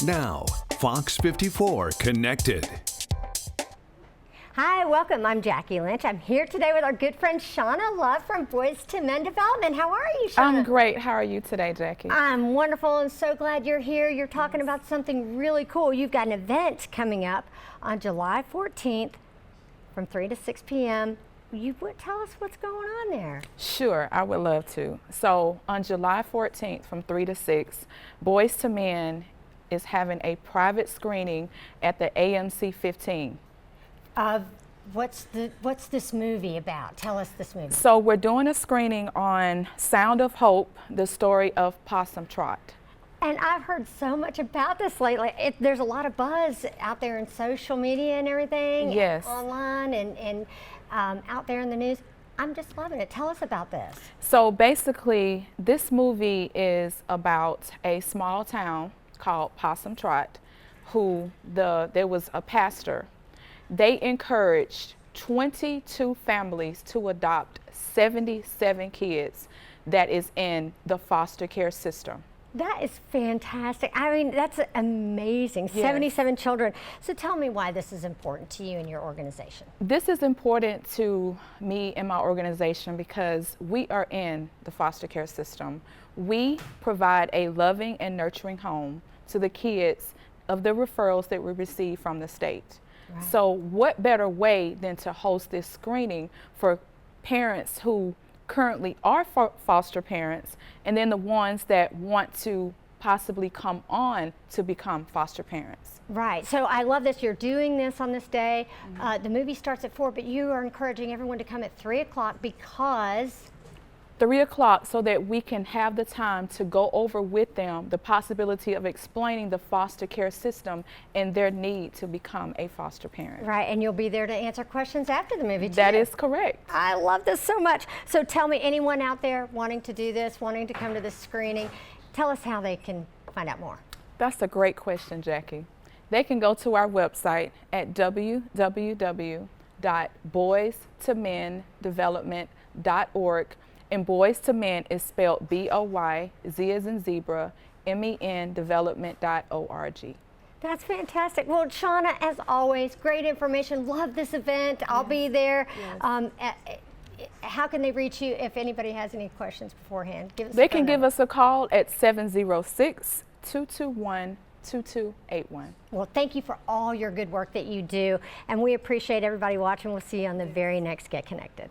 Now, Fox 54 Connected. Hi, welcome. I'm Jackie Lynch. I'm here today with our good friend Shauna Love from Boyz II Men Development. How are you, Shauna? I'm great. How are you today, Jackie? I'm wonderful and so glad you're here. You're talking about something really cool. You've got an event coming up on July 14th from 3 to 6 p.m. You would tell us what's going on there. Sure, I would love to. So on July 14th from 3 to 6, Boyz II Men is having a private screening at the AMC 15. What's this movie about? Tell us this movie. So we're doing a screening on Sound of Hope, the story of Possum Trot. And I've heard so much about this lately. There's a lot of buzz out there in social media and everything. Yes. Online and out there in the news. I'm just loving it. Tell us about this. So basically, this movie is about a small town called Possum Trot, there was a pastor. They encouraged 22 families to adopt 77 kids that is in the foster care system. That is fantastic. I mean, that's amazing. Yes. 77 children. So tell me why this is important to you and your organization. This is important to me and my organization because we are in the foster care system. We provide a loving and nurturing home to the kids of the referrals that we receive from the state. Right. So what better way than to host this screening for parents who currently are foster parents and then the ones that want to possibly come on to become foster parents. Right. So I love this. You're doing this on this day. The movie starts at 4, but you are encouraging everyone to come at 3 o'clock because 3 o'clock so that we can have the time to go over with them the possibility of explaining the foster care system and their need to become a foster parent. Right, and you'll be there to answer questions after the movie too. That is correct. I love this so much. So tell me, anyone out there wanting to do this, wanting to come to this screening, tell us how they can find out more. That's a great question, Jackie. They can go to our website at www.boystomendevelopment.org. And Boyz II Men is spelled B-O-Y-Z as in zebra, M-E-N development.org. That's fantastic. Well, Shauna, as always, great information. Love this event. I'll be there. Yes. How can they reach you if anybody has any questions beforehand? They can give us a call at 706-221-2281. Well, thank you for all your good work that you do. And we appreciate everybody watching. We'll see you on the very next Get Connected.